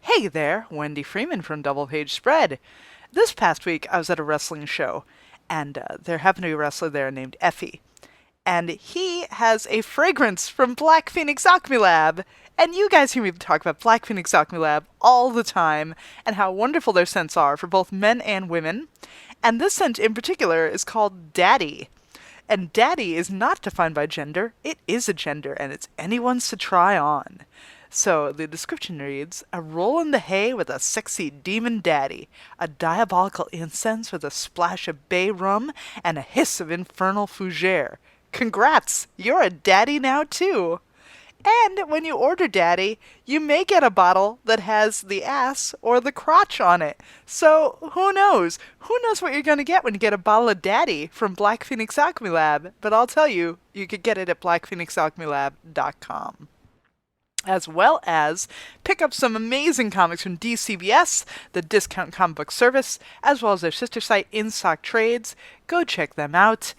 Hey there, Wendy Freeman from Double Page Spread. This past week I was at a wrestling show, and there happened to be a wrestler there named Effie. And he has a fragrance from Black Phoenix Alchemy Lab. And you guys hear me talk about Black Phoenix Alchemy Lab all the time, and how wonderful their scents are for both men and women. And this scent in particular is called Daddy. And daddy is not defined by gender, it is a gender, and it's anyone's to try on. So the description reads, a roll in the hay with a sexy demon daddy, a diabolical incense with a splash of bay rum and a hiss of infernal fougere. Congrats, you're a daddy now too. And when you order daddy, you may get a bottle that has the ass or the crotch on it. So who knows? Who knows what you're going to get when you get a bottle of daddy from Black Phoenix Alchemy Lab? But I'll tell you, you could get it at blackphoenixalchemylab.com. As well as pick up some amazing comics from DCBS, the discount comic book service, as well as their sister site, In Stock Trades. Go check them out.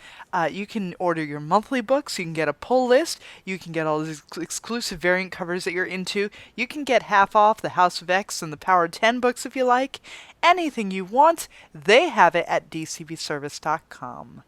You can order your monthly books. You can get a pull list. You can get all these exclusive variant covers that you're into. You can get half off the House of X and the Power 10 books if you like. Anything you want, they have it at dcbservice.com.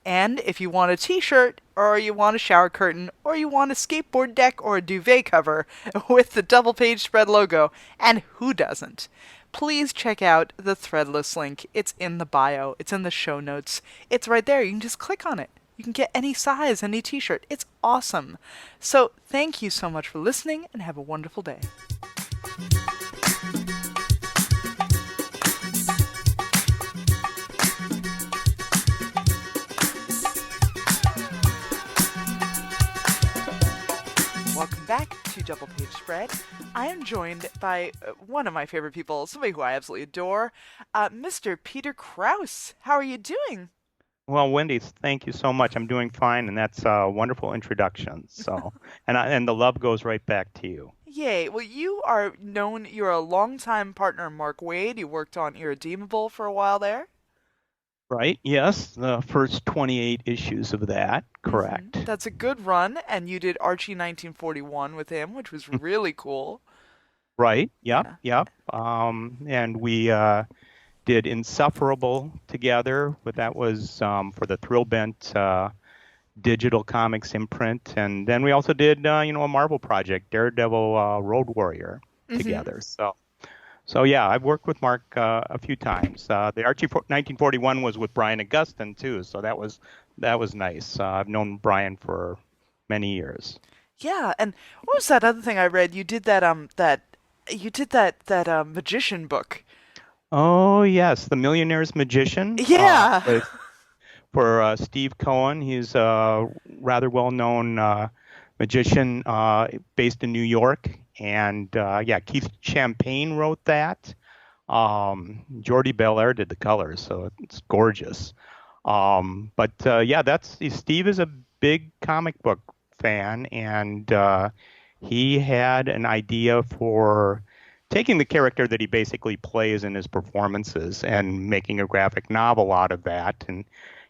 And if you want a t-shirt, or you want a shower curtain, or you want a skateboard deck or a duvet cover with the Double Page Spread logo, and who doesn't? Please check out the Threadless link. It's in the bio. It's in the show notes. It's right there. You can just click on it. You can get any size, any t-shirt. It's awesome. So thank you so much for listening, and have a wonderful day. Welcome back to Double Page Spread. I am joined by one of my favorite people, somebody who I absolutely adore, Mr. Peter Krause. How are you doing? Well, Wendy, thank you so much. I'm doing fine, and that's a wonderful introduction. So, and the love goes right back to you. Yay. Well, you're a longtime partner of Mark Waid. You worked on Irredeemable for a while there. Right? Yes, the first 28 issues of that, correct. That's a good run, and you did Archie 1941 with him, which was really cool. Right? Yep, Yeah. yep. And we did Insufferable together. But that was for the Thrillbent digital comics imprint, and then we also did a Marvel project, Daredevil Road Warrior, together. So yeah, I've worked with Mark a few times. The Archie 1941 was with Brian Augustin too, so that was nice. I've known Brian for many years. Yeah, and what was that other thing I read? You did that magician book. Oh yes, The Millionaire's Magician. Yeah. For Steve Cohen, he's a rather well-known magician based in New York. And yeah, Keith Champagne wrote that. Jordi Belair did the colors, so it's gorgeous. But yeah, Steve is a big comic book fan, and he had an idea for taking the character that he basically plays in his performances and making a graphic novel out of that. And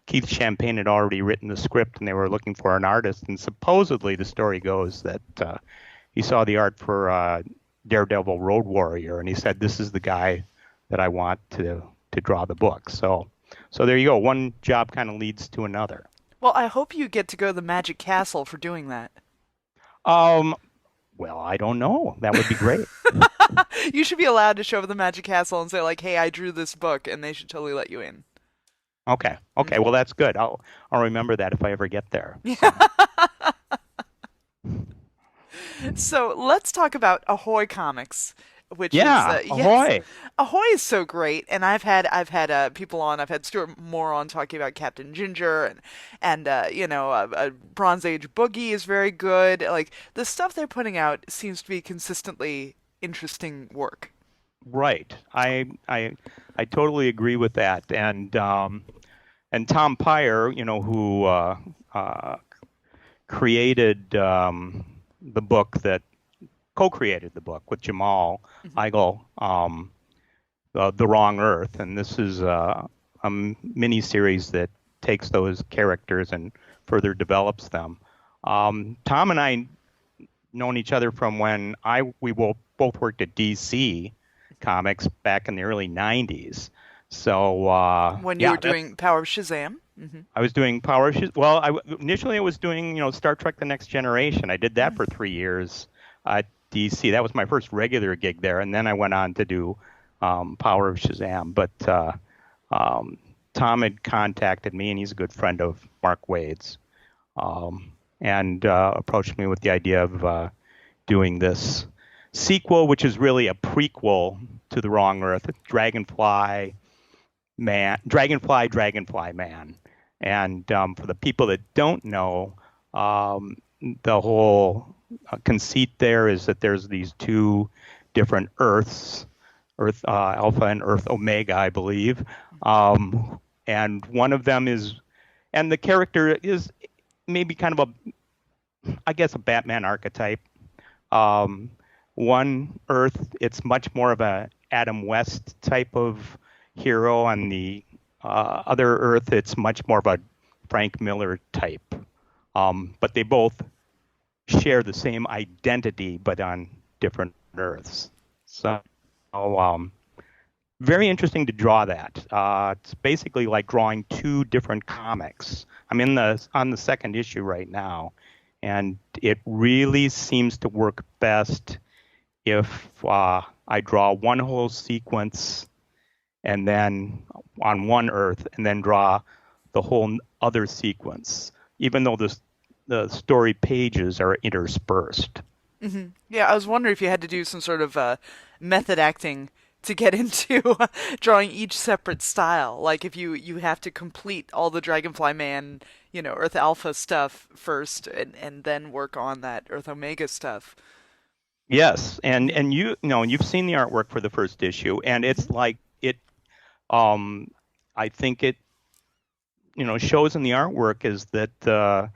Keith Champagne had already written the script, and they were looking for an artist. And supposedly the story goes that he saw the art for Daredevil Road Warrior, and he said, "This is the guy that I want to draw the book." So there you go. One job kind of leads to another. Well, I hope you get to go to the Magic Castle for doing that. Well, I don't know. That would be great. You should be allowed to show up at the Magic Castle and say, like, "Hey, I drew this book," and they should totally let you in. Okay. Well, that's good. I'll remember that if I ever get there. So let's talk about Ahoy Comics, which Yeah, is Ahoy. Ahoy is so great, and I've had people on. I've had Stuart Moore on talking about Captain Ginger, and Bronze Age Boogie is very good. Like the stuff they're putting out seems to be consistently interesting work. Right. I totally agree with that. And Tom Peyer, who created the book that co-created the book with Jamal Igle, The Wrong Earth, and this is a mini-series that takes those characters and further develops them. Tom and I known each other from when we both worked at DC comics back in the early 90s. So, When you yeah, were doing Power of Shazam? I was doing Well, initially I was doing, Star Trek: The Next Generation. I did that for 3 years at DC. That was my first regular gig there, and then I went on to do Power of Shazam. But Tom had contacted me, and he's a good friend of Mark Waid's, and approached me with the idea of doing this sequel, which is really a prequel to The Wrong Earth, Dragonfly Man. And for the people that don't know, the whole conceit there is that there's these two different Earths, Earth Alpha and Earth Omega, I believe. And one of them and the character is maybe kind of a Batman archetype. One Earth, it's much more of a Adam West type of hero. On the other Earth, it's much more of a Frank Miller type. But they both share the same identity, but on different Earths. So, very interesting to draw that. It's basically like drawing two different comics. I'm on the second issue right now, and it really seems to work best if I draw one whole sequence and then on one Earth, and then draw the whole other sequence, even though the story pages are interspersed. Mm-hmm. Yeah, I was wondering if you had to do some sort of method acting to get into drawing each separate style. Like if you have to complete all the Dragonfly Man, Earth Alpha stuff first, and then work on that Earth Omega stuff. Yes, and you've seen the artwork for the first issue, and it's like it. I think it, shows in the artwork is that the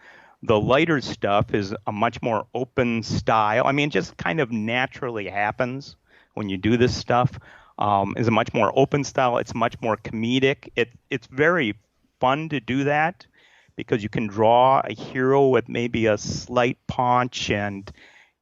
lighter stuff is a much more open style. I mean, it just kind of naturally happens when you do this stuff. Is a much more open style. It's much more comedic. It's very fun to do that because you can draw a hero with maybe a slight paunch, and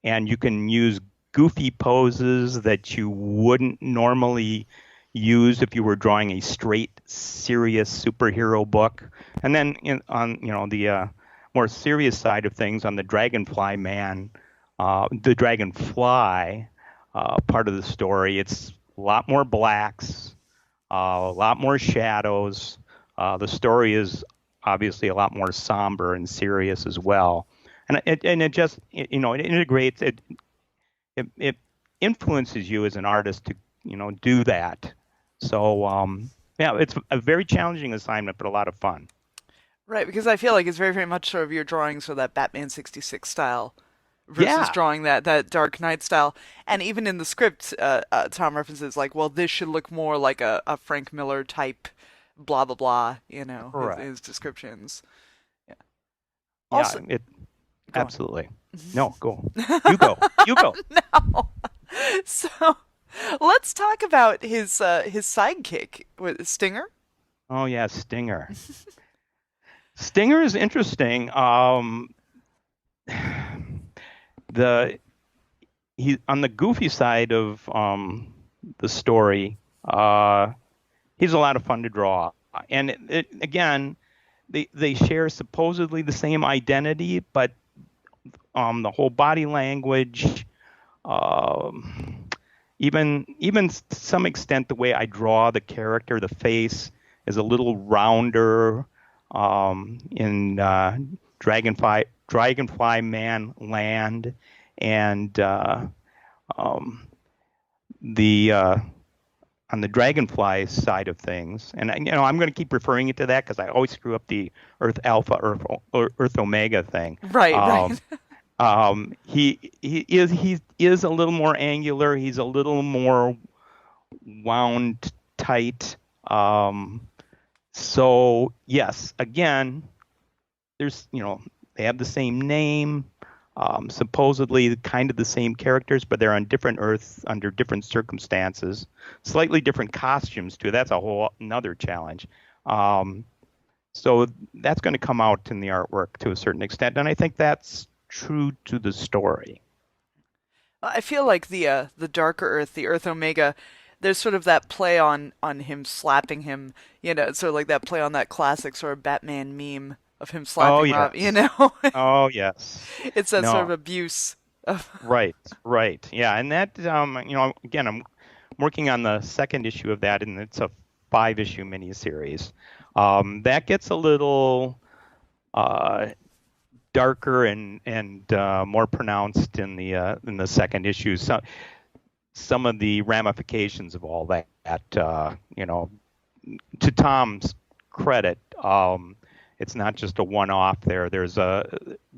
you can use goofy poses that you wouldn't normally use if you were drawing a straight, serious superhero book. And then on the more serious side of things, on the Dragonfly Man, the Dragonfly part of the story, it's a lot more blacks, a lot more shadows. The story is obviously a lot more somber and serious as well. And it integrates it. It influences you as an artist to do that. So it's a very challenging assignment, but a lot of fun. Right, because I feel like it's very, very much sort of your drawing sort of that Batman 66 style versus drawing that Dark Knight style. And even in the script, Tom references like, well, this should look more like a Frank Miller type blah, blah, blah, his descriptions. Yeah. Also, absolutely. No, go. You go. You go. No. So let's talk about his sidekick with Stinger. Oh yeah, Stinger. Stinger is interesting. He's on the goofy side of the story. He's a lot of fun to draw, and again, they share supposedly the same identity, but the whole body language, even to some extent, the way I draw the character, the face is a little rounder in Dragonfly Man land, and on the Dragonfly side of things, and I'm going to keep referring it to that because I always screw up the Earth Alpha, Earth Omega thing. Right. He is a little more angular. He's a little more wound tight. So yes, again, there's they have the same name, supposedly kind of the same characters, but they're on different Earths under different circumstances, slightly different costumes too. That's a whole another challenge. So that's going to come out in the artwork to a certain extent, and I think that's true to the story. I feel like the darker Earth, the Earth Omega, there's sort of that play on him slapping him, sort of like that play on that classic sort of Batman meme of him Oh slapping Rob, yes. Oh yes. It's that sort of No. abuse of. Right. Right. Yeah. And that again, I'm working on the second issue of that, and it's a 5-issue miniseries. That gets a little uh, darker and more pronounced in the second issue. Some of the ramifications of all that, to Tom's credit, it's not just a one-off there. There's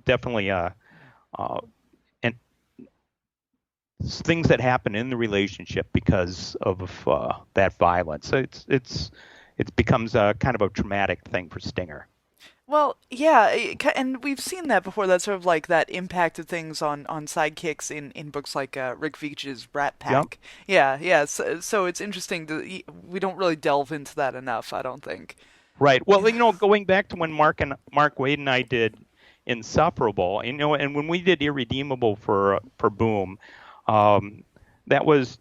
definitely uh, and things that happen in the relationship because of that violence. So it becomes a kind of a traumatic thing for Stinger. Well, yeah, and we've seen that before. That sort of like that impact of things on sidekicks in books like Rick Veitch's Rat Yep. Pack. Yeah, yeah. So it's interesting we don't really delve into that enough, I don't think. Right. Well, going back to when Mark Waid and I did Insufferable, and when we did Irredeemable for Boom, um, that was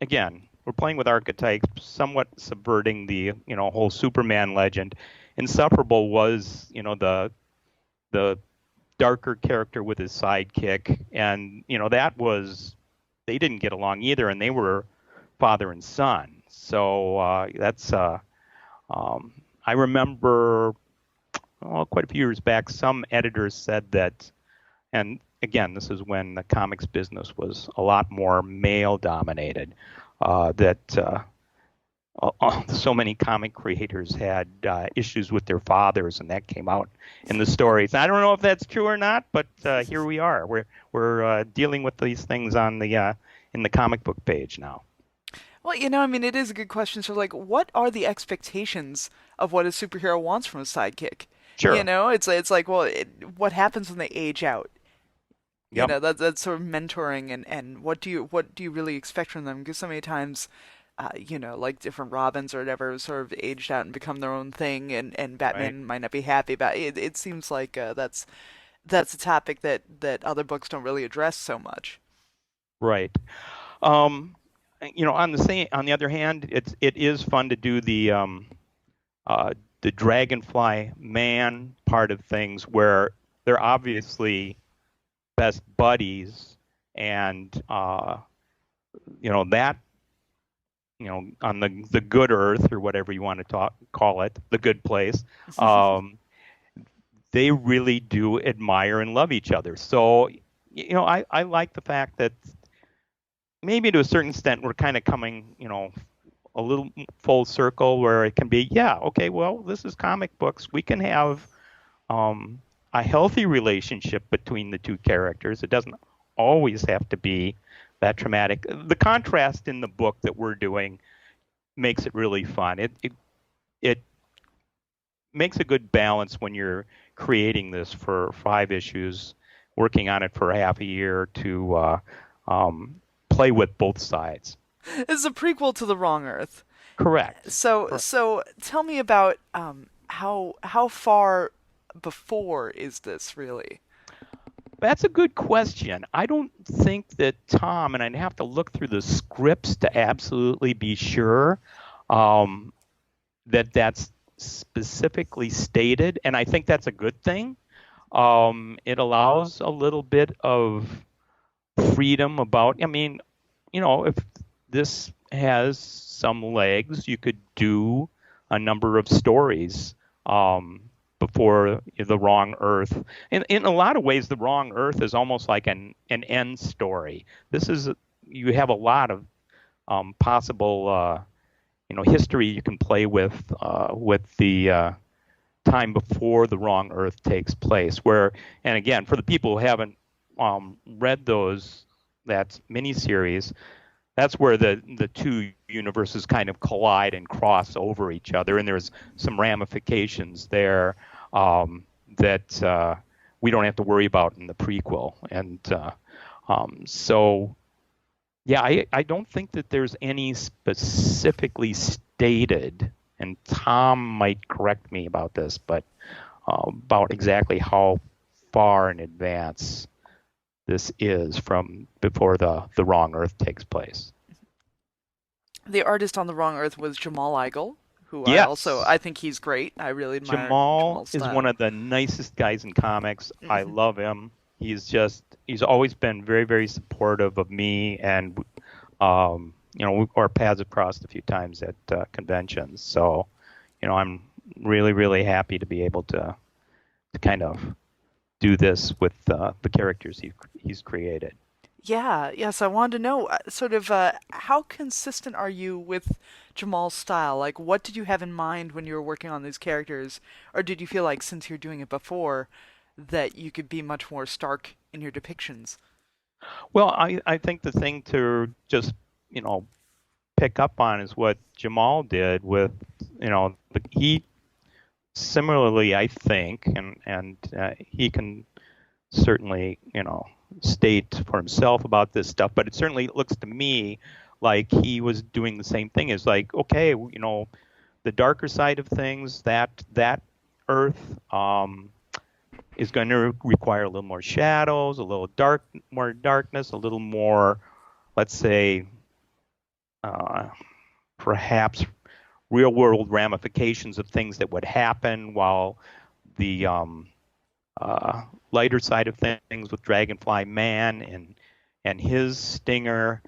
again we're playing with archetypes, somewhat subverting the whole Superman legend. Insufferable was the darker character with his sidekick, and that was they didn't get along either, and they were father and son. So that's um, I remember quite a few years back, some editors said that, and again, this is when the comics business was a lot more male dominated, that so many comic creators had issues with their fathers, and that came out in the stories. I don't know if that's true or not, but here we are. We're dealing with these things on the in the comic book page now. Well, I mean, it is a good question. So, like, what are the expectations of what a superhero wants from a sidekick? Sure. It's like, well, what happens when they age out? Yep. That's sort of mentoring, and what do you really expect from them? Because so many times, like different Robins or whatever, sort of aged out and become their own thing, and Right. Batman might not be happy about it. It seems like that's a topic that other books don't really address so much. Right. Um, on the other hand, it is fun to do uh, the Dragonfly man part of things where they're obviously best buddies, and that on the good Earth or whatever you want to call it, the good place. Um, they really do admire and love each other. So I like the fact that maybe to a certain extent we're kind of coming a little full circle where it can be, yeah, okay, well, this is comic books. We can have a healthy relationship between the two characters. It doesn't always have to be that traumatic. The contrast in the book that we're doing makes it really fun. It makes a good balance when you're creating this for 5 issues, working on it for half a year to play with both sides. This is a prequel to The Wrong Earth. Correct. So tell me about how far before is this really? That's a good question. I don't think that Tom, and I'd have to look through the scripts to absolutely be sure um, that that's specifically stated, and I think that's a good thing. It allows a little bit of freedom about, I mean, if this has some legs, you could do a number of stories before the Wrong Earth. In a lot of ways, the Wrong Earth is almost like an end story. You have a lot of possible history you can play with the time before the Wrong Earth takes place. And again, for the people who haven't read that miniseries, that's where the two universes kind of collide and cross over each other, and there's some ramifications there that we don't have to worry about in the prequel. And so, yeah, I don't think that there's any specifically stated, and Tom might correct me about this, but about exactly how far in advance this is from before the Wrong Earth takes place. The artist on The Wrong Earth was Jamal Igle, who Yes. I think he's great. I really admire Jamal Jamal's is one style. of the nicest guys in comics. I Hmm. love him. He's always been very, very supportive of me, and our paths have crossed a few times at conventions. So, I'm really, really happy to be able to kind of do this with the characters he's created. Yeah, yes, I wanted to know sort of how consistent are you with Jamal's style? Like, what did you have in mind when you were working on these characters? Or did you feel like since you're doing it before, that you could be much more stark in your depictions? Well, I think the thing to just, pick up on is what Jamal did with, he similarly, I think, and he can certainly, state for himself about this stuff, but it certainly looks to me like he was doing the same thing. Is like, okay, the darker side of things, that Earth is going to require a little more shadows, a little more darkness, a little more, let's say, uh, perhaps real world ramifications of things that would happen, while the uh, lighter side of things with Dragonfly Man and his stinger.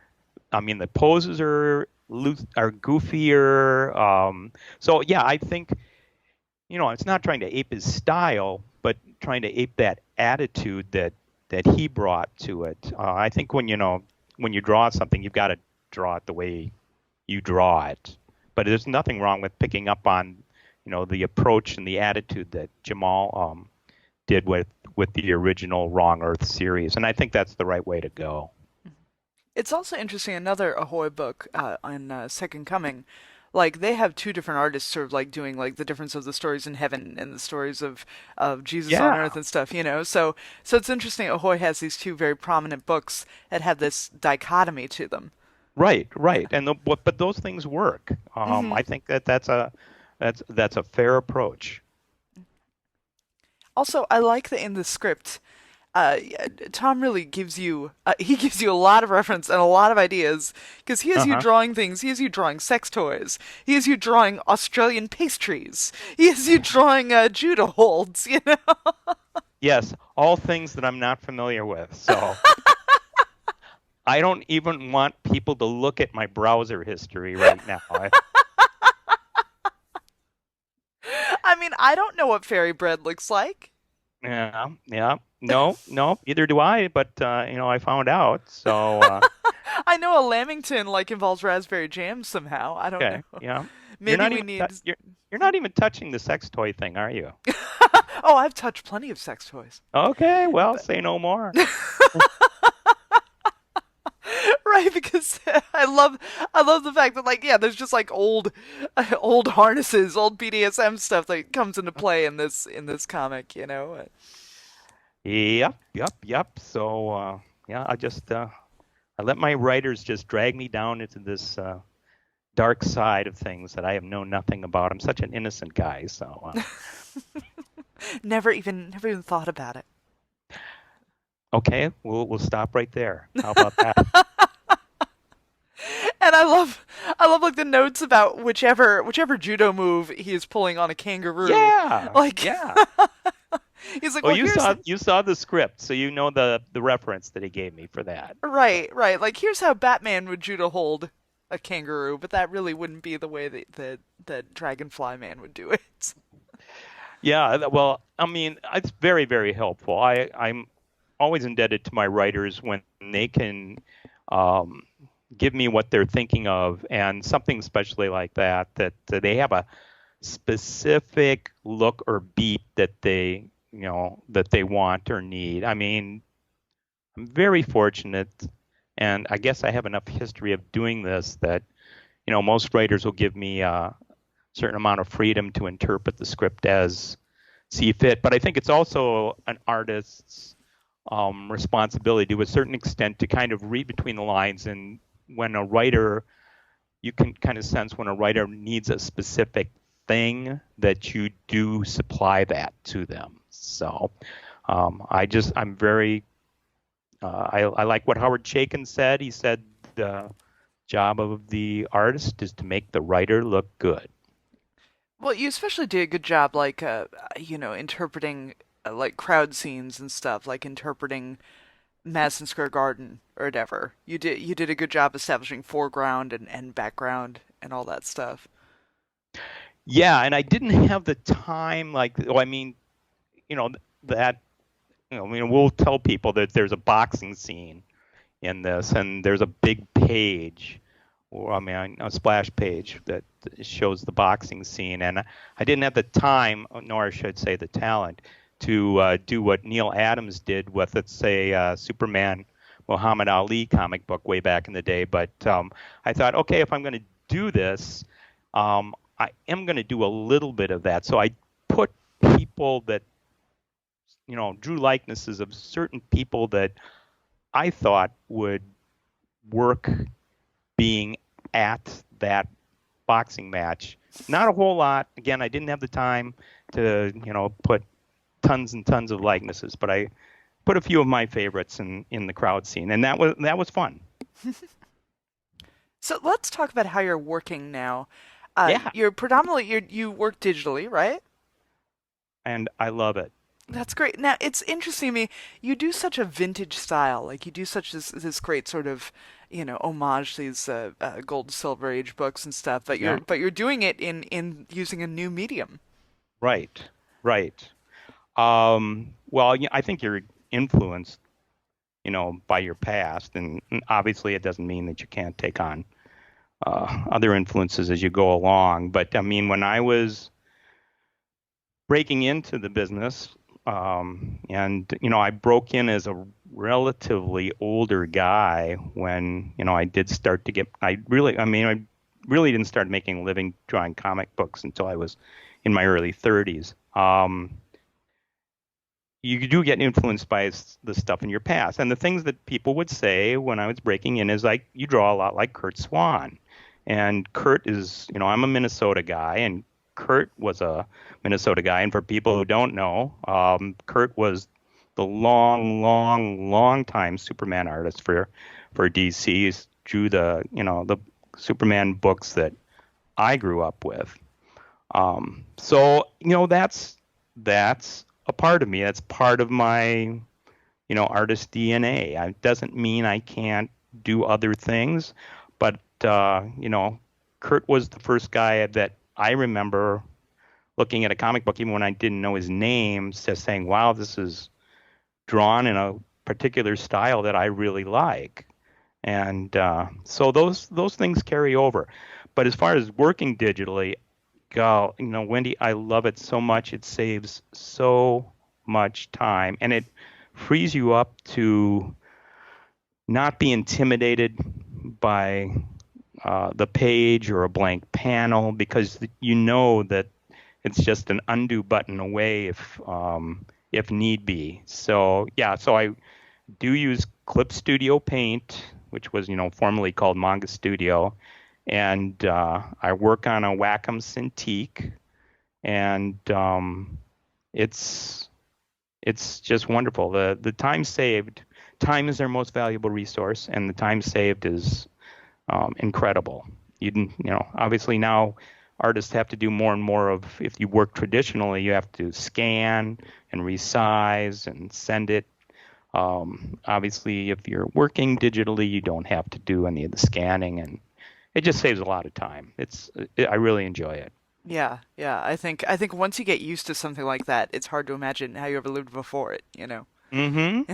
I mean, the poses are goofier. So yeah, I think it's not trying to ape his style, but trying to ape that attitude that he brought to it. I think when you draw something, you've got to draw it the way you draw it. But there's nothing wrong with picking up on the approach and the attitude that Jamal did with the original Wrong Earth series, and I think that's the right way to go. It's also interesting, another Ahoy book on Second Coming. Like they have two different artists sort of like doing like the difference of the stories in heaven and the stories of Jesus on Yeah, earth and stuff, you know. So it's interesting Ahoy has these two very prominent books that have this dichotomy to them. right, Yeah. right, but those things work. Hmm. I think that's a fair approach. Also, I like that in the script, Tom really gives you he gives you a lot of reference and a lot of ideas because he has you Uh-huh. drawing things. He has you drawing sex toys. He has you drawing Australian pastries. He has you drawing judo holds. You know. Yes, all things that I'm not familiar with. So I don't even want people to look at my browser history right now. I mean, I don't know what fairy bread looks like. Yeah, yeah. No, no, neither do I, but I found out. So I know a lamington like involves raspberry jam somehow. I don't know. okay, yeah. You're Maybe not we even need. you're not even touching the sex toy thing, are you? Oh, I've touched plenty of sex toys. Okay, well, But say no more. right, because I love the fact that like yeah, there's just like old harnesses, old BDSM stuff that comes into play in this comic, you know. Yep, yep, yep. So yeah, I let my writers just drag me down into this dark side of things that I have known nothing about. I'm such an innocent guy, so Never even thought about it. okay, we'll stop right there. How about that? And I love like the notes about whichever judo move he is pulling on a kangaroo. Yeah, Like yeah. he's like, Well, well, here's you saw the script, so you know the reference that he gave me for that. So right. Like here's how Batman would judo hold a kangaroo, but that really wouldn't be the way that Dragonfly Man would do it. yeah, well, I mean, it's very, very helpful. I'm always indebted to my writers when they can um, give me what they're thinking of, and something especially like that they have a specific look or beat that they want or need. I mean, I'm very fortunate, and I guess I have enough history of doing this that most writers will give me a certain amount of freedom to interpret the script as see fit. But I think it's also an artist's responsibility to a certain extent to kind of read between the lines. And when a writer, you can kind of sense when a writer needs a specific thing that you do supply that to them. So I'm very, I like what Howard Chaykin said. He said, Job of the artist is to make the writer look good. Well, you especially did a good job, like, interpreting like crowd scenes and stuff, like interpreting Madison Square Garden or whatever. You did a good job establishing foreground and background and all that stuff. Yeah, and I didn't have the time, like, oh, I mean, you know, that, I mean, we'll tell people that there's a boxing scene in this, and there's a big page, or I mean, a splash page that shows the boxing scene, and I didn't have the time, nor I should say the talent, to do what Neil Adams did with, let's say, Superman, Muhammad Ali comic book way back in the day. But I thought, okay, if I'm going to do this, I am going to do a little bit of that. So I put people that, drew likenesses of certain people that I thought would work being at that boxing match. Not a whole lot. Again, I didn't have the time to, put tons and tons of likenesses, but I put a few of my favorites in the crowd scene, and that was fun. So let's talk about how you're working now. Yeah, You're predominantly you work digitally, right? and I love it. That's great. Now it's interesting to me. You do such a vintage style, like you do such this great sort of, homage to these gold, silver age books and stuff. But Yeah, you're doing it in using a new medium. right, right. Well, I think you're influenced, by your past, and obviously it doesn't mean that you can't take on other influences as you go along. But I mean, when I was breaking into the business, and I broke in as a relatively older guy when I did start to get. I really didn't start making a living drawing comic books until I was in my early 30s. You do get influenced by the stuff in your past, and the things that people would say when I was breaking in is like, you draw a lot like Kurt Swan. And Kurt is, I'm a Minnesota guy, and Kurt was a Minnesota guy. And for people who don't know, Kurt was the long time Superman artist for DC. He's drew the Superman books that I grew up with. So that's a part of me. That's part of my artist DNA. It doesn't mean I can't do other things, but Kurt was the first guy that I remember looking at a comic book, even when I didn't know his name, just saying, "Wow, this is drawn in a particular style that I really like." And so those things carry over. But as far as working digitally, go, Wendi, I love it so much. It saves so much time, and it frees you up to not be intimidated by the page or a blank panel, because you know that it's just an undo button away if need be. So yeah, so I do use Clip Studio Paint, which was formerly called Manga Studio, and I work on a Wacom Cintiq, and it's just wonderful. The time saved, time is our most valuable resource, and the time saved is incredible. Obviously now artists have to do more and more of, if you work traditionally, you have to scan and resize and send it. Obviously, if you're working digitally, you don't have to do any of the scanning, and it just saves a lot of time. I really enjoy it. Yeah, yeah. I think once you get used to something like that, it's hard to imagine how you ever lived before it. Mm-hmm.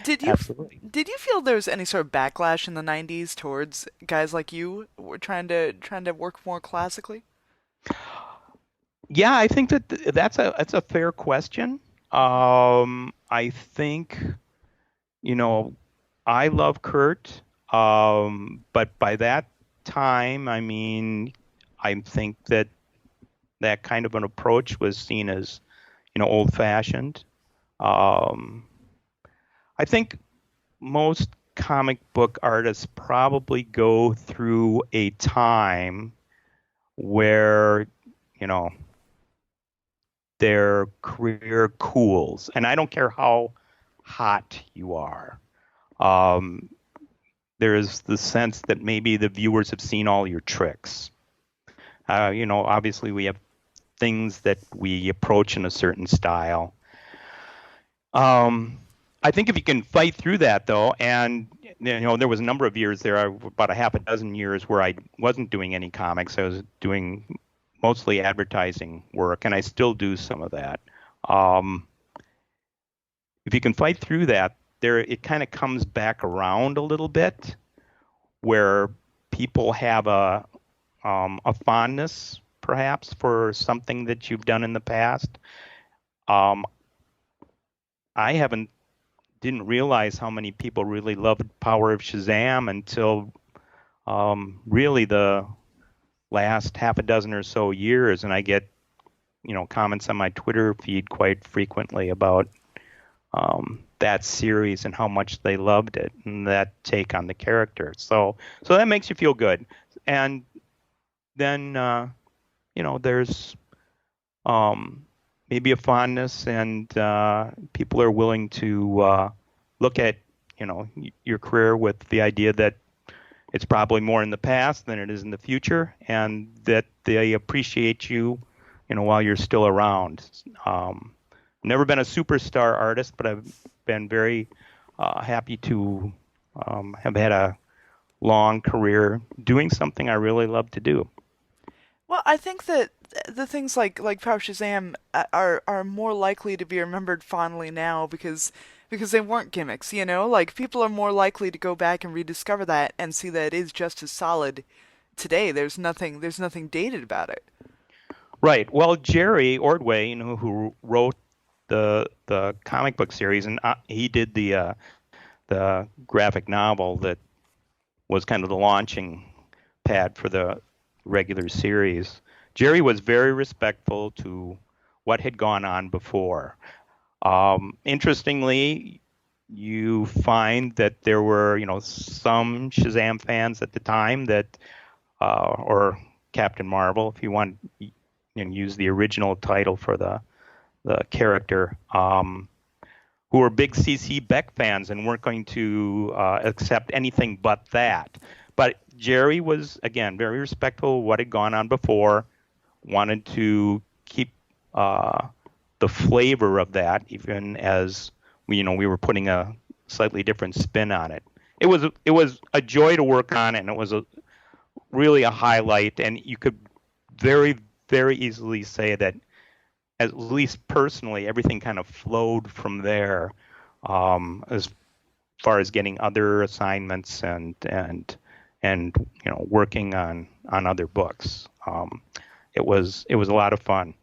Did you Absolutely. did you feel there was any sort of backlash in the 90s towards guys like you were trying to work more classically? Yeah, I think that's a fair question. I think, you know, I love Kurt, but by that time, I mean, I think that kind of an approach was seen as, old-fashioned. Um, I think most comic book artists probably go through a time where, you know, their career cools, and I don't care how hot you are. Um, there's the sense that maybe the viewers have seen all your tricks. Obviously we have things that we approach in a certain style. I think if you can fight through that, though, and there was a number of years there, about a half a dozen years, where I wasn't doing any comics. I was doing mostly advertising work, and I still do some of that. If you can fight through that, it kind of comes back around a little bit, where people have a fondness, perhaps, for something that you've done in the past. I didn't realize how many people really loved Power of Shazam until really the last half a dozen or so years, and I get comments on my Twitter feed quite frequently about that series and how much they loved it and that take on the character. So that makes you feel good. And then there's maybe a fondness, and people are willing to look at your career with the idea that it's probably more in the past than it is in the future, and that they appreciate you while you're still around. Never been a superstar artist, but I've been very happy to have had a long career doing something I really love to do. Well, I think that the things like Power Shazam are more likely to be remembered fondly now because they weren't gimmicks, Like people are more likely to go back and rediscover that and see that it is just as solid today. There's nothing dated about it. Right. Well, Jerry Ordway, who wrote the comic book series, and he did the graphic novel that was kind of the launching pad for the regular series. Jerry was very respectful to what had gone on before. Interestingly, you find that there were, some Shazam fans at the time that, or Captain Marvel, if you want to use the original title for the character, who were big C.C. Beck fans and weren't going to accept anything but that. But Jerry was, again, very respectful of what had gone on before, wanted to keep the flavor of that, even as we were putting a slightly different spin on it. It was a joy to work on, and it was really a highlight. And you could very, very easily say that, at least personally, everything kind of flowed from there, as far as getting other assignments and working on other books. It was a lot of fun.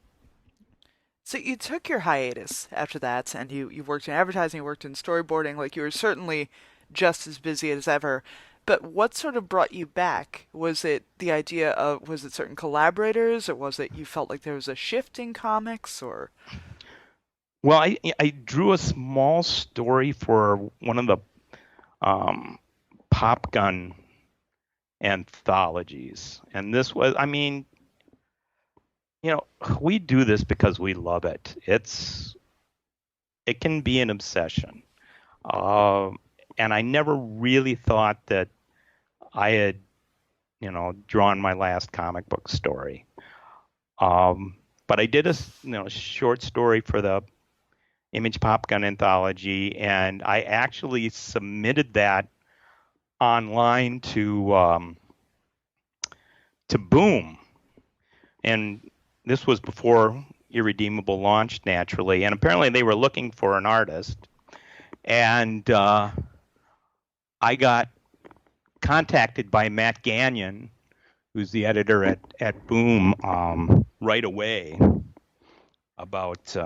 So you took your hiatus after that, and you worked in advertising, you worked in storyboarding, like you were certainly just as busy as ever. But what sort of brought you back? Was it the idea of, was it certain collaborators, or was it you felt like there was a shift in comics, or? Well, I drew a small story for one of the Pop Gun anthologies, and this was, we do this because we love it. It can be an obsession. And I never really thought that I had, drawn my last comic book story. But I did a short story for the Image Pop Gun anthology, and I actually submitted that online to Boom. And this was before Irredeemable launched, naturally, and apparently they were looking for an artist. And I got contacted by Matt Gagnon, who's the editor at Boom, right away about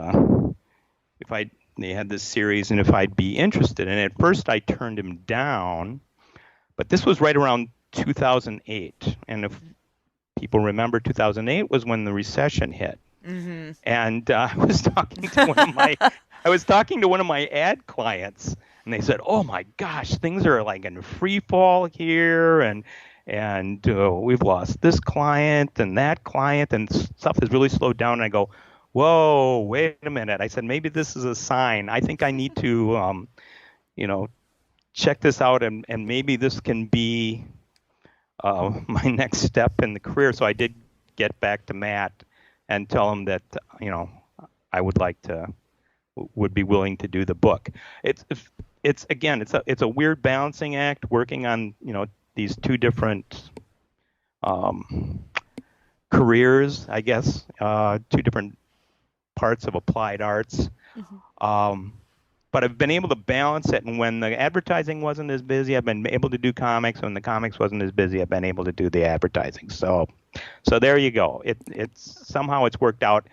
if they had this series and if I'd be interested. And at first I turned him down, but this was right around 2008. And if people remember, 2008 was when the recession hit. Mm-hmm. And I was talking to one of my ad clients, and they said, "Oh my gosh, things are like in free fall here, and we've lost this client and that client, and stuff has really slowed down." And I go, "Whoa, wait a minute!" I said, "Maybe this is a sign. I think I need to, check this out, and maybe this can be my next step in the career. So I did get back to Matt and tell him that, I would be willing to do the book. It's again, it's a weird balancing act working on, these two different careers, I guess, two different parts of applied arts. But I've been able to balance it. And when the advertising wasn't as busy, I've been able to do comics. When the comics wasn't as busy, I've been able to do the advertising. So there you go. It's somehow it's worked out.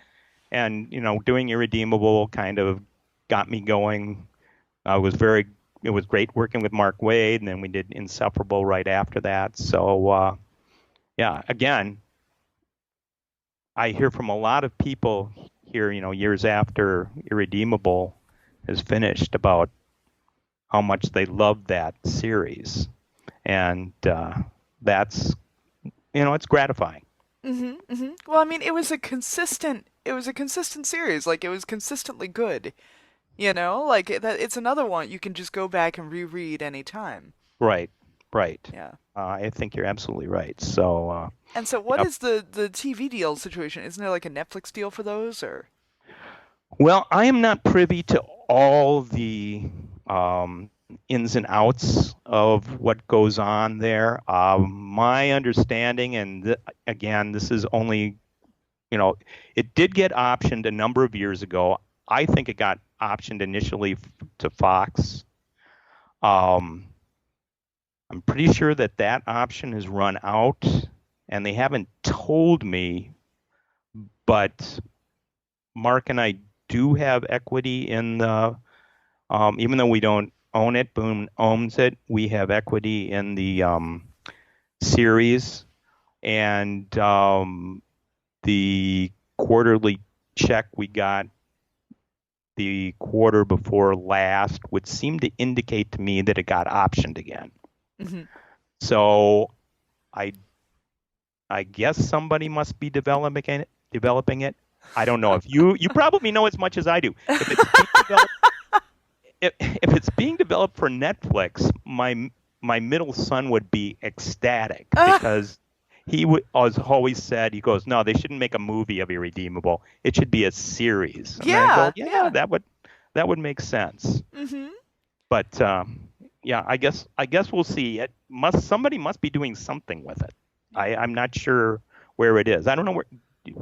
And, doing Irredeemable kind of got me going. It was great working with Mark Waid, and then we did Insufferable right after that. So, yeah, again, I hear from a lot of people here, years after Irredeemable is finished about how much they loved that series. And that's, it's gratifying. Well, I mean, it was a consistent series. Like, it was consistently good. Like it's another one you can just go back and reread anytime. Right. Yeah. I think you're absolutely right. So. And so, what is the TV deal situation? Isn't there like a Netflix deal for those, or? Well, I am not privy to all the ins and outs of what goes on there. My understanding, and again, this is only, it did get optioned a number of years ago. I think it got optioned initially to Fox. I'm pretty sure that option has run out, and they haven't told me, but Mark and I do have equity in the, even though we don't own it, Boom owns it, we have equity in the series, and the quarterly check we got the quarter before last would seem to indicate to me that it got optioned again. So I guess somebody must be developing it. I don't know. If you probably know as much as I do. If it's being developed for Netflix, my middle son would be ecstatic because he has always said, he goes, no, they shouldn't make a movie of Irredeemable. It should be a series. And I go, that would make sense. But yeah, I guess we'll see. Somebody must be doing something with it. I'm not sure where it is. I don't know where.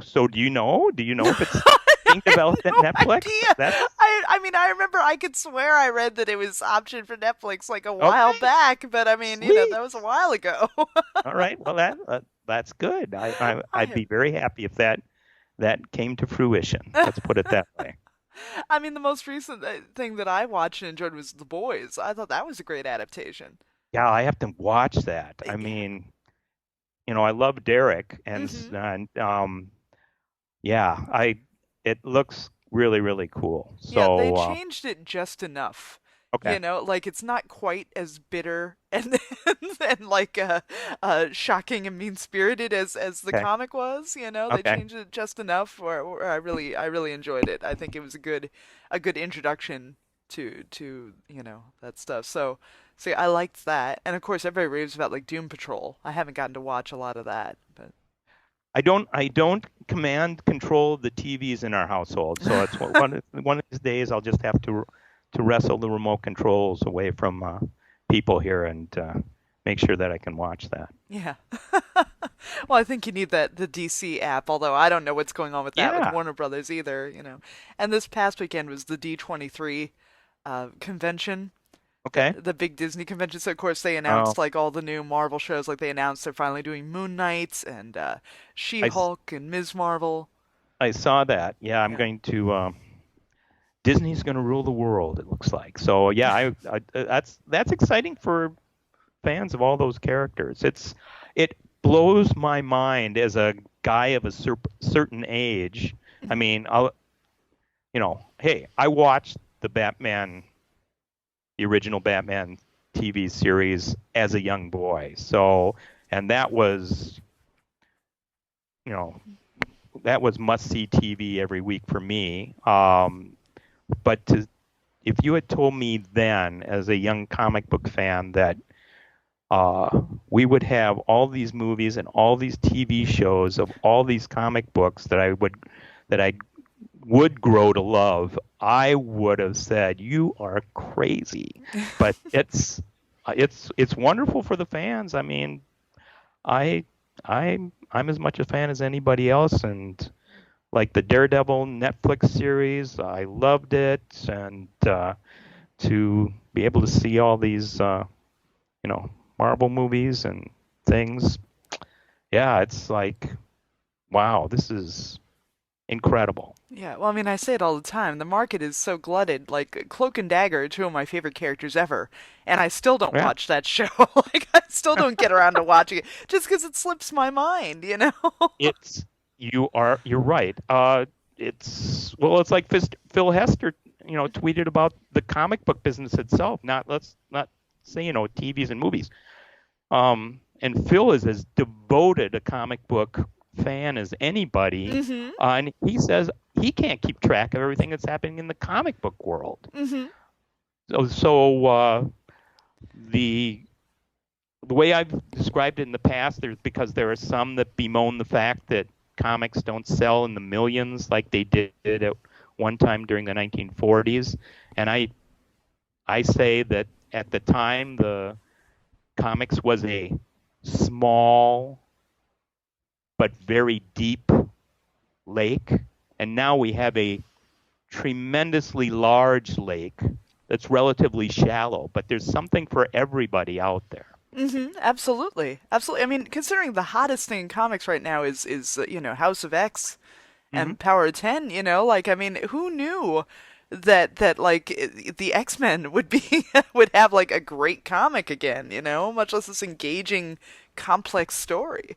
So do you know? Do you know if it's being developed at Netflix? I mean, I remember I could swear I read that it was optioned for Netflix like a while back, but I mean, that was a while ago. All right. Well, that's good. I'd be very happy if that came to fruition. Let's put it that way. I mean, the most recent thing that I watched and enjoyed was The Boys. I thought that was a great adaptation. Yeah, I have to watch that. I mean, I love Derek, and yeah, it looks really, really cool. So yeah, they changed it just enough. Okay. Like it's not quite as bitter and like shocking and mean spirited as the comic was. They changed it just enough where I really enjoyed it. I think it was a good introduction to that stuff. So I liked that, and of course everybody raves about like Doom Patrol. I haven't gotten to watch a lot of that, but I don't command control of the TVs in our household. So it's one of these days I'll just have to wrestle the remote controls away from people here and make sure that I can watch that. Yeah. Well, I think you need the DC app, although I don't know what's going on with that with Warner Brothers either, And this past weekend was the D23 convention. Okay. The big Disney convention. So, of course, they announced like all the new Marvel shows. Like they announced they're finally doing Moon Knight and She-Hulk and Ms. Marvel. I saw that. Yeah, I'm going to... Disney's going to rule the world, it looks like. So yeah, that's exciting for fans of all those characters. It blows my mind as a guy of a certain age. I mean, hey, I watched the original Batman TV series as a young boy. So, and that was must-see TV every week for me. But if you had told me then, as a young comic book fan, that we would have all these movies and all these TV shows of all these comic books that I would grow to love, I would have said you are crazy. But it's wonderful for the fans. I mean, I I'm as much a fan as anybody else, and like the Daredevil Netflix series, I loved it, and to be able to see all these Marvel movies and things, yeah, it's like, wow, this is incredible. Yeah, well, I mean, I say it all the time. The market is so glutted. Like, Cloak and Dagger are two of my favorite characters ever, and I still don't Yeah, watch that show. Like, I still don't get around to watching it just because it slips my mind, you know? it's you're right. It's like Phil Hester, tweeted about the comic book business itself. Let's not say TVs and movies. And Phil is as devoted a comic book fan as anybody, Mm-hmm. and he says he can't keep track of everything that's happening in the comic book world. Mm-hmm. So the way I've described it in the past, because there are some that bemoan the fact that comics don't sell in the millions like they did at one time during the 1940s, and I say that at the time the comics was a small but very deep lake, and now we have a tremendously large lake that's relatively shallow, but there's something for everybody out there. Mm-hmm. Absolutely. Absolutely. I mean, considering the hottest thing in comics right now is House of X Hmm. and Power of 10, like, I mean, who knew that like the X-Men would be would have like a great comic again, much less this engaging complex story.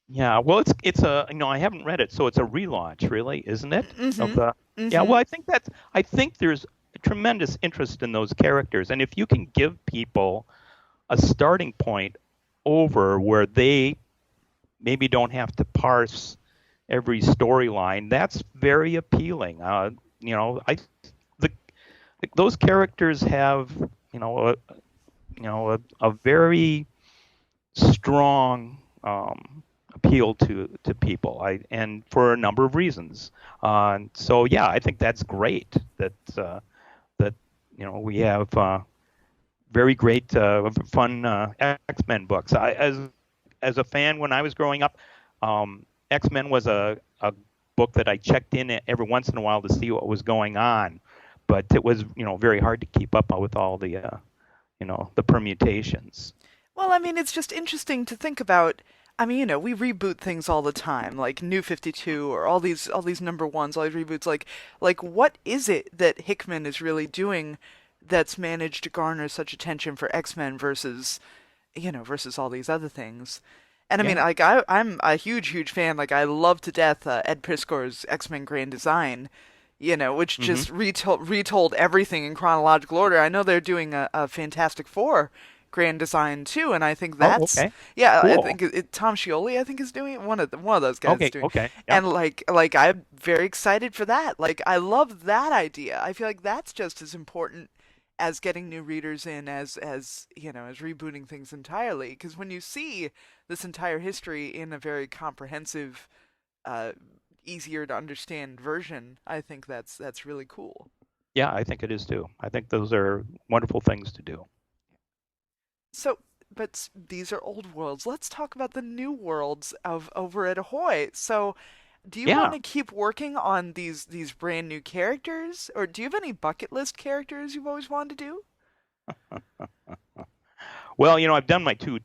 Yeah, well, it's a I haven't read it, so it's a relaunch, really, isn't it? Of Mm-hmm. the Yeah, Mm-hmm. well, I think there's a tremendous interest in those characters, and if you can give people a starting point over where they maybe don't have to parse every storyline, that's very appealing. I the those characters have a very strong appeal to people. And for a number of reasons. So yeah, I think that's great that we have very great fun X-Men books. As a fan when I was growing up, X-Men was a book that I checked in every once in a while to see what was going on, but it was very hard to keep up with all the permutations. Well, I mean, it's just interesting to think about. I mean, we reboot things all the time, like New 52 or all these number ones, all these reboots. Like what is it that Hickman is really doing that's managed to garner such attention for X-Men versus all these other things? And I mean, Yeah. like I'm a huge, huge fan. Like I love to death Ed Piskor's X-Men Grand Design, which Hmm. just retold everything in chronological order. I know they're doing a Fantastic Four Grand Design too, and I think Oh, that's okay. yeah. I Cool. think Tom Scioli, I think, is doing it. One of those guys is Okay. doing, Okay. Yeah. and like I'm very excited for that. Like I love that idea. I feel like that's just as important as getting new readers in as rebooting things entirely. Because when you see this entire history in a very comprehensive, uh, easier to understand version, I think that's really cool. Yeah, I think it is too. I think those are wonderful things to do. So, but these are old worlds. Let's talk about the new worlds of over at Ahoy. So, do you want Yeah. to keep working on these brand new characters, or do you have any bucket list characters you've always wanted to do? Well, I've done my two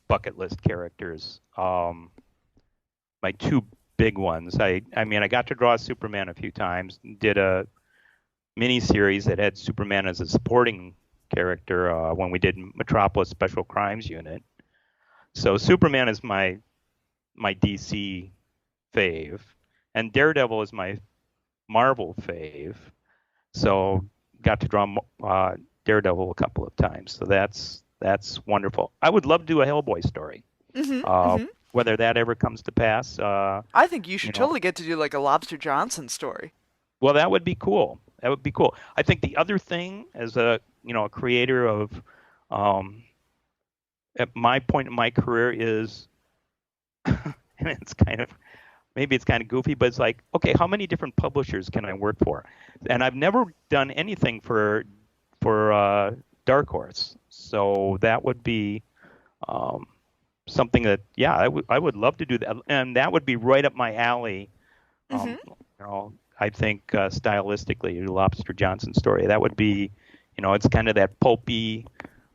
bucket list characters. My two big ones. I mean, I got to draw Superman a few times. Did a mini series that had Superman as a supporting character when we did Metropolis Special Crimes Unit. So Superman is my DC fave, and Daredevil is my Marvel fave. So got to draw Daredevil a couple of times. So that's wonderful. I would love to do a Hellboy story. Mm-hmm. Uh, Mm-hmm. whether that ever comes to pass, I think you you should know, totally get to do like a Lobster Johnson story. well, that would be cool. That would be cool. I think the other thing, as a a creator of, at my point in my career is, and it's kind of maybe it's kind of goofy, but it's like, okay, how many different publishers can I work for? And I've never done anything for Dark Horse, so that would be something that, yeah, I would love to do that, and that would be right up my alley. Mm-hmm. I think stylistically, Lobster Johnson story, that would be, it's kind of that pulpy,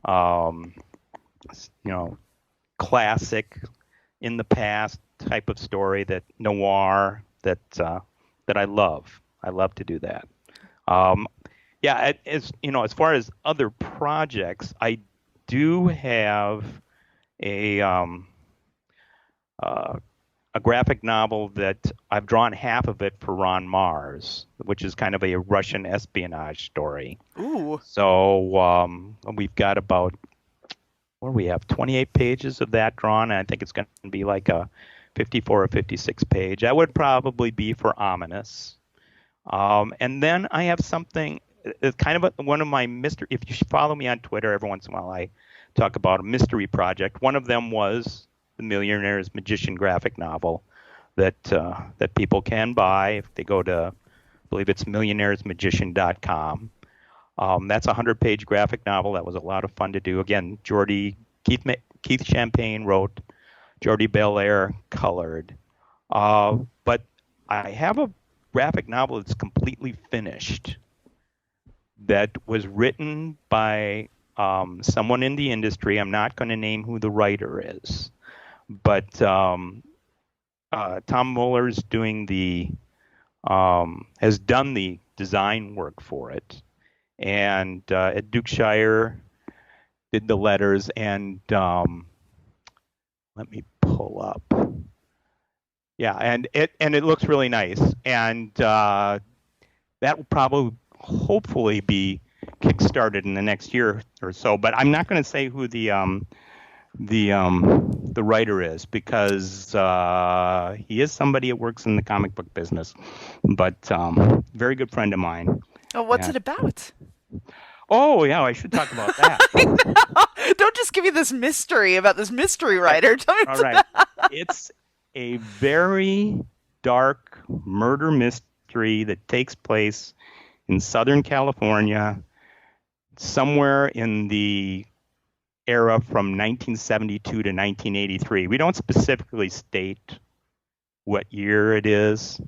um, classic in the past type of story, that noir that I love. I love to do that. Yeah, as far as other projects, I do have a a graphic novel that I've drawn half of it for Ron Mars, which is kind of a Russian espionage story. Ooh. So we've got about, what do we have, 28 pages of that drawn, and I think it's going to be like a 54 or 56 page. That would probably be for Ominous. And then I have something, it's kind of one of my mystery, if you follow me on Twitter, every once in a while I talk about a mystery project. One of them was the Millionaire's Magician graphic novel that people can buy if they go to, I believe it's millionairesmagician.com. That's a 100-page graphic novel. That was a lot of fun to do. Again, Keith Champagne wrote, Jordi Belair colored. But I have a graphic novel that's completely finished that was written by someone in the industry. I'm not going to name who the writer is, but Tom Muller's doing has done the design work for it, and at Dukeshire did the letters, and let me pull up. Yeah, and it looks really nice, and that will probably hopefully be kickstarted in the next year or so. But I'm not going to say who the writer is, because he is somebody that works in the comic book business, but very good friend of mine. Oh, what's it about? Oh, yeah, I should talk about that. Don't just give me this mystery about this mystery writer. Tell me. All right. It's a very dark murder mystery that takes place in Southern California, somewhere in the era from 1972 to 1983. We don't specifically state what year it is,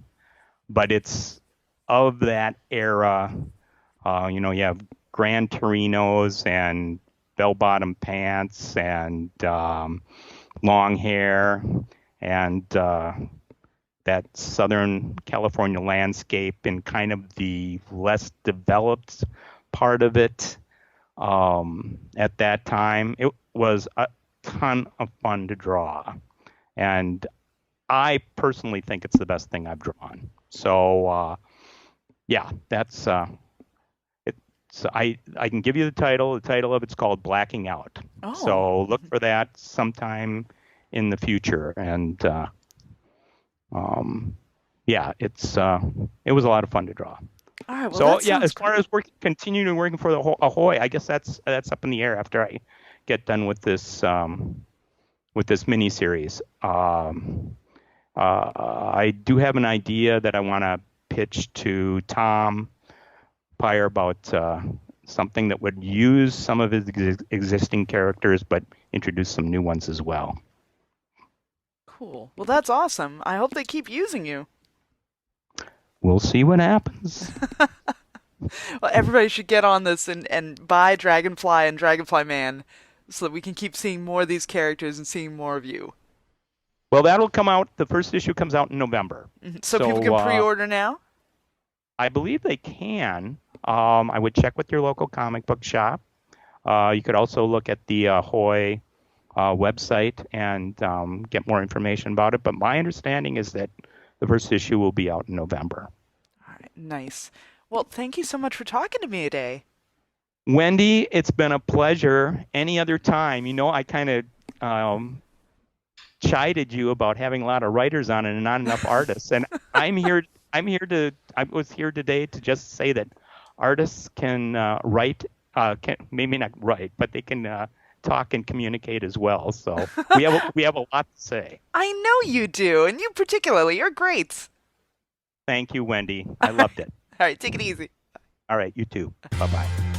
but it's of that era. You have Gran Torinos and bell-bottom pants and long hair, and that Southern California landscape in kind of the less developed part of it. At that time, it was a ton of fun to draw, and I personally think it's the best thing I've drawn. So yeah, that's so I can give you the title. The title of it's called Blacking Out. Oh. So look for that sometime in the future. And yeah, it was a lot of fun to draw. All right, well, so yeah, as great. far as continuing working for the Ahoy, I guess that's up in the air after I get done with this miniseries. I do have an idea that I want to pitch to Tom Peyer about something that would use some of his existing characters, but introduce some new ones as well. Cool. Well, that's awesome. I hope they keep using you. We'll see what happens. Well, everybody should get on this and buy Dragonfly and Dragonflyman so that we can keep seeing more of these characters and seeing more of you. Well, that'll come out. The first issue comes out in November. So people can pre-order now? I believe they can. I would check with your local comic book shop. You could also look at the Ahoy website and get more information about it. But my understanding is that the first issue will be out in November. All right, nice. Well, thank you so much for talking to me today. Wendi, it's been a pleasure. Any other time, I kind of chided you about having a lot of writers on and not enough artists. And I was here today to just say that artists can write, can maybe not write, but they can talk and communicate as well. So we have a lot to say. I know you do, and you particularly. You're great. Thank you, Wendy. I loved it. All right, take it easy. All right, you too. Bye bye.